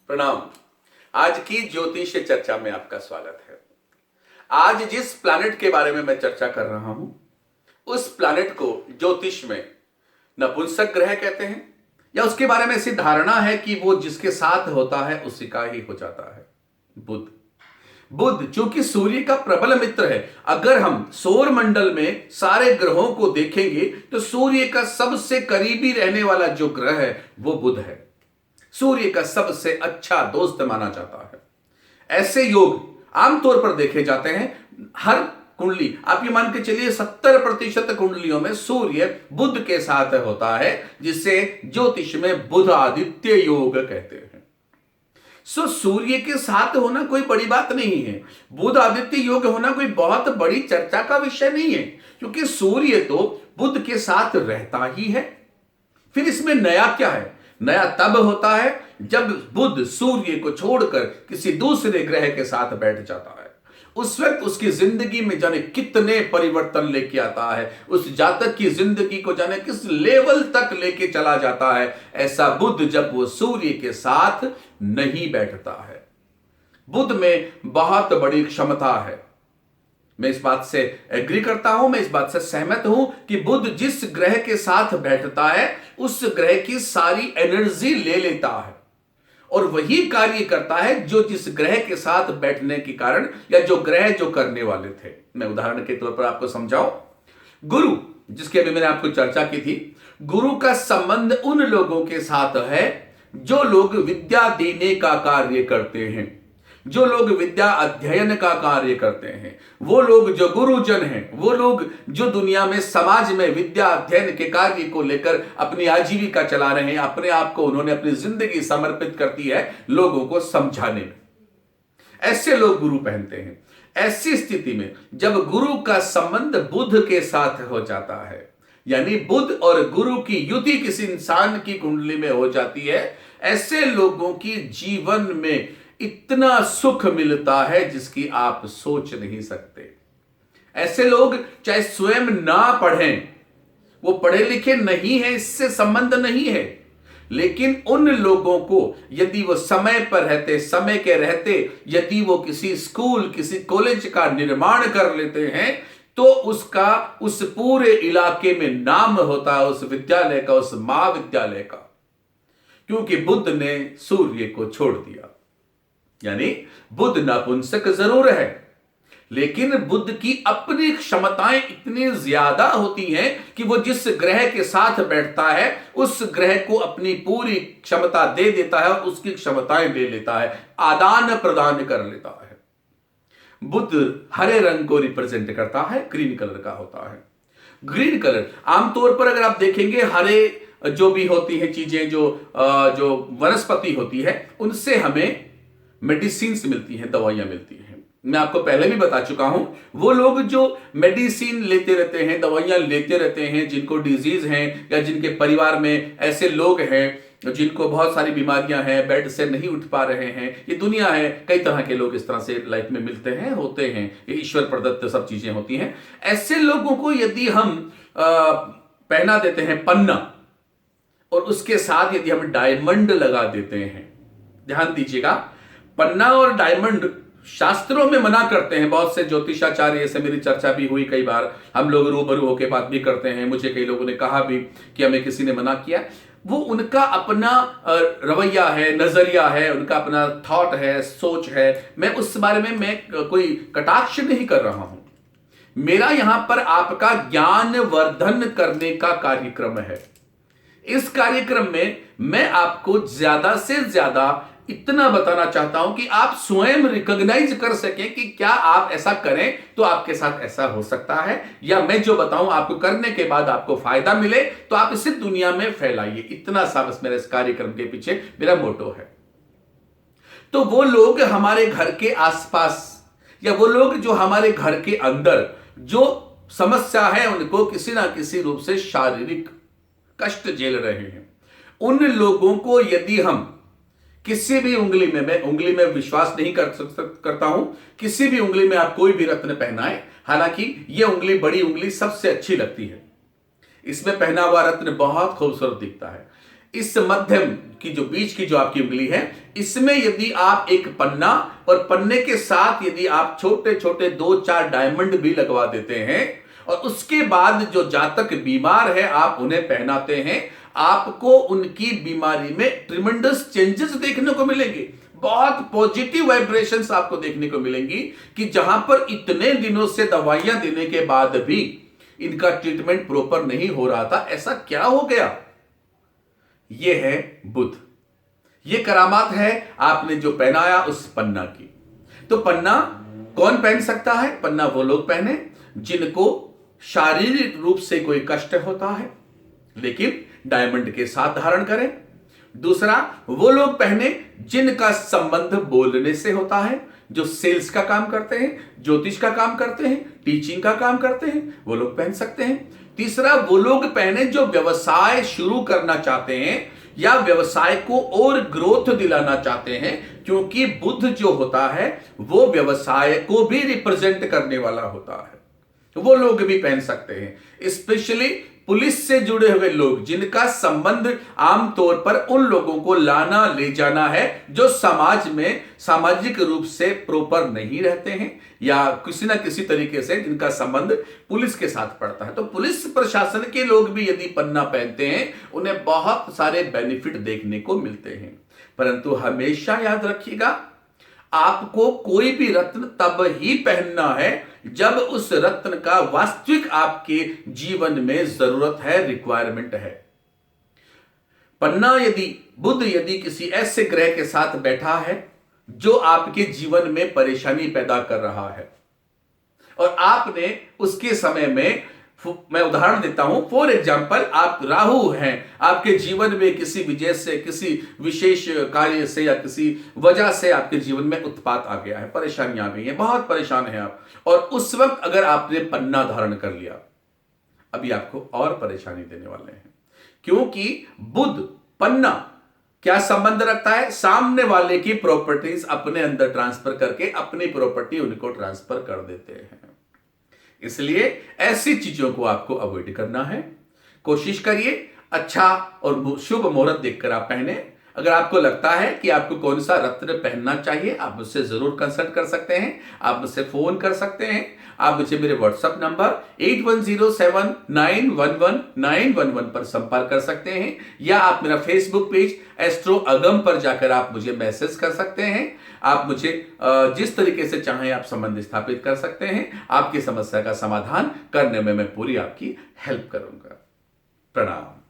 प्रणाम। आज की ज्योतिष चर्चा में आपका स्वागत है। आज जिस प्लैनेट के बारे में मैं चर्चा कर रहा हूं, उस प्लैनेट को ज्योतिष में नपुंसक ग्रह कहते हैं, या उसके बारे में ऐसी धारणा है कि वो जिसके साथ होता है उसी का ही हो जाता है। बुध। बुध चूंकि सूर्य का प्रबल मित्र है, अगर हम सौर मंडल में सारे ग्रहों को देखेंगे तो सूर्य का सबसे करीबी रहने वाला जो ग्रह है वो बुध है। सूर्य का सबसे अच्छा दोस्त माना जाता है। ऐसे योग आमतौर पर देखे जाते हैं। हर कुंडली, आप ये मान के चलिए 70% कुंडलियों में सूर्य बुध के साथ होता है, जिसे ज्योतिष में बुध आदित्य योग कहते हैं। सूर्य के साथ होना कोई बड़ी बात नहीं है। बुध आदित्य योग होना कोई बहुत बड़ी चर्चा का विषय नहीं है, क्योंकि सूर्य तो बुध के साथ रहता ही है। फिर इसमें नया क्या है? नया तब होता है जब बुध सूर्य को छोड़कर किसी दूसरे ग्रह के साथ बैठ जाता है। उस वक्त उसकी जिंदगी में जाने कितने परिवर्तन लेके आता है, उस जातक की जिंदगी को जाने किस लेवल तक लेके चला जाता है। ऐसा बुध जब वो सूर्य के साथ नहीं बैठता है। बुध में बहुत बड़ी क्षमता है। मैं इस बात से एग्री करता हूं, मैं इस बात से सहमत हूं कि बुध जिस ग्रह के साथ बैठता है उस ग्रह की सारी एनर्जी ले लेता है और वही कार्य करता है जो जिस ग्रह के साथ बैठने के कारण, या जो ग्रह जो करने वाले थे। मैं उदाहरण के तौर पर आपको समझाऊं। गुरु, जिसकी अभी मैंने आपको चर्चा की थी, गुरु का संबंध उन लोगों के साथ है जो लोग विद्या देने का कार्य करते हैं, जो लोग विद्या अध्ययन का कार्य करते हैं, वो लोग जो गुरुजन हैं, वो लोग जो दुनिया में समाज में विद्या अध्ययन के कार्य को लेकर अपनी आजीविका चला रहे हैं। अपने आप को उन्होंने अपनी जिंदगी समर्पित करती है लोगों को समझाने में। ऐसे लोग गुरु पहनते हैं। ऐसी स्थिति में जब गुरु का संबंध बुध के साथ हो जाता है, यानी बुध और गुरु की युति किसी इंसान की कुंडली में हो जाती है, ऐसे लोगों की जीवन में इतना सुख मिलता है जिसकी आप सोच नहीं सकते। ऐसे लोग चाहे स्वयं ना पढ़ें, वो पढ़े लिखे नहीं है, इससे संबंध नहीं है, लेकिन उन लोगों को यदि वो समय पर रहते, समय के रहते, यदि वो किसी स्कूल, किसी कॉलेज का निर्माण कर लेते हैं, तो उसका उस पूरे इलाके में नाम होता है, उस विद्यालय का, उस महाविद्यालय का, क्योंकि बुध ने सूर्य को छोड़ दिया। यानी बुध नपुंसक जरूर है, लेकिन बुध की अपनी क्षमताएं इतनी ज्यादा होती हैं कि वो जिस ग्रह के साथ बैठता है उस ग्रह को अपनी पूरी क्षमता दे देता है और उसकी क्षमताएं ले लेता है, आदान प्रदान कर लेता है। बुध हरे रंग को रिप्रेजेंट करता है, ग्रीन कलर का होता है। ग्रीन कलर आमतौर पर अगर आप देखेंगे, हरे जो भी होती हैं चीजें, जो वनस्पति होती है, उनसे हमें मेडिसिन मिलती हैं, दवाइयां मिलती हैं। मैं आपको पहले भी बता चुका हूं, वो लोग जो मेडिसिन लेते रहते हैं, दवाइयां लेते रहते हैं, जिनको डिजीज हैं या जिनके परिवार में ऐसे लोग हैं जिनको बहुत सारी बीमारियां हैं, बेड से नहीं उठ पा रहे हैं, ये दुनिया है, कई तरह के लोग इस तरह से लाइफ में मिलते हैं, होते हैं, ये ईश्वर प्रदत्त सब चीजें होती हैं। ऐसे लोगों को यदि हम पहना देते हैं पन्ना, और उसके साथ यदि हम डायमंड लगा देते हैं, ध्यान दीजिएगा, पन्ना और डायमंड शास्त्रों में मना करते हैं। बहुत से ज्योतिषाचार्य से मेरी चर्चा भी हुई, कई बार हम लोग रूबरू होकर बात भी करते हैं। मुझे कई लोगों ने कहा भी कि हमें किसी ने मना किया। वो उनका अपना रवैया है, नजरिया है, उनका अपना थॉट है, सोच है। मैं उस बारे में मैं कोई कटाक्ष नहीं कर रहा हूं। मेरा यहां पर आपका ज्ञान वर्धन करने का कार्यक्रम है। इस कार्यक्रम में मैं आपको ज्यादा से ज्यादा इतना बताना चाहता हूं कि आप स्वयं रिकॉग्नाइज कर सकें कि क्या आप ऐसा करें तो आपके साथ ऐसा हो सकता है, या मैं जो बताऊं आपको करने के बाद आपको फायदा मिले तो आप इसे दुनिया में फैलाइए। इतना सा बस मेरे इस कार्यक्रम के पीछे मेरा मोटो है। तो वो लोग हमारे घर के आसपास, या वो लोग जो हमारे घर के अंदर जो समस्या है उनको किसी ना किसी रूप से शारीरिक कष्ट झेल रहे हैं, उन लोगों को यदि हम किसी भी उंगली में, मैं उंगली में विश्वास नहीं करता हूं, किसी भी उंगली में आप कोई भी रत्न पहनाएं, हालांकि यह उंगली, बड़ी उंगली सबसे अच्छी लगती है, इसमें पहना हुआ रत्न बहुत खूबसूरत दिखता है। इस मध्यम की जो बीच की जो आपकी उंगली है, इसमें यदि आप एक पन्ना और पन्ने के साथ यदि आप छोटे छोटे 2-4 डायमंड भी लगवा देते हैं और उसके बाद जो जातक बीमार है आप उन्हें पहनाते हैं, आपको उनकी बीमारी में ट्रिमेंडस चेंजेस देखने को मिलेंगे। बहुत पॉजिटिव वाइब्रेशंस आपको देखने को मिलेंगी कि जहां पर इतने दिनों से दवाइयां देने के बाद भी इनका ट्रीटमेंट प्रॉपर नहीं हो रहा था, ऐसा क्या हो गया? यह है बुध। यह करामात है आपने जो पहनाया उस पन्ना की। तो पन्ना कौन पहन सकता है? पन्ना वो लोग पहने जिनको शारीरिक रूप से कोई कष्ट होता है, लेकिन डायमंड के साथ धारण करें। दूसरा, वो लोग पहने जिनका संबंध बोलने से होता है, जो सेल्स का काम करते हैं, ज्योतिष का काम करते हैं, टीचिंग का काम करते हैं, वो लोग पहन सकते हैं। तीसरा, वो लोग पहने जो व्यवसाय शुरू करना चाहते हैं या व्यवसाय को और ग्रोथ दिलाना चाहते हैं, क्योंकि बुध जो होता है वो व्यवसाय को भी रिप्रेजेंट करने वाला होता है, वो लोग भी पहन सकते हैं। स्पेशली पुलिस से जुड़े हुए लोग जिनका संबंध आमतौर पर उन लोगों को लाना ले जाना है जो समाज में सामाजिक रूप से प्रॉपर नहीं रहते हैं या किसी ना किसी तरीके से जिनका संबंध पुलिस के साथ पड़ता है, तो पुलिस प्रशासन के लोग भी यदि पन्ना पहनते हैं उन्हें बहुत सारे बेनिफिट देखने को मिलते हैं। परंतु हमेशा याद रखिएगा, आपको कोई भी रत्न तब ही पहनना है जब उस रत्न का वास्तविक आपके जीवन में जरूरत है, रिक्वायरमेंट है। पन्ना यदि बुध यदि किसी ऐसे ग्रह के साथ बैठा है जो आपके जीवन में परेशानी पैदा कर रहा है और आपने उसके समय में, मैं उदाहरण देता हूं, फॉर एग्जाम्पल आप राहु हैं, आपके जीवन में किसी वजह से, किसी विशेष कार्य से या किसी वजह से आपके जीवन में उत्पात आ गया है, परेशानी आ गई है, बहुत परेशान हैं आप, और उस वक्त अगर आपने पन्ना धारण कर लिया, अभी आपको और परेशानी देने वाले हैं, क्योंकि बुध पन्ना क्या संबंध रखता है? सामने वाले की प्रॉपर्टीज अपने अंदर ट्रांसफर करके अपनी प्रॉपर्टी उनको ट्रांसफर कर देते हैं। इसलिए ऐसी चीजों को आपको अवॉइड करना है। कोशिश करिए अच्छा और शुभ मुहूर्त देखकर आप पहने। अगर आपको लगता है कि आपको कौन सा रत्न पहनना चाहिए, आप मुझसे जरूर कंसल्ट कर सकते हैं, आप मुझसे फोन कर सकते हैं। आप मुझे मेरे व्हाट्सएप नंबर 8107911911 पर संपर्क कर सकते हैं, या आप मेरा फेसबुक पेज एस्ट्रो अगम पर जाकर आप मुझे मैसेज कर सकते हैं। आप मुझे जिस तरीके से चाहें आप संबंध स्थापित कर सकते हैं। आपकी समस्या का समाधान करने में मैं पूरी आपकी हेल्प करूंगा। प्रणाम।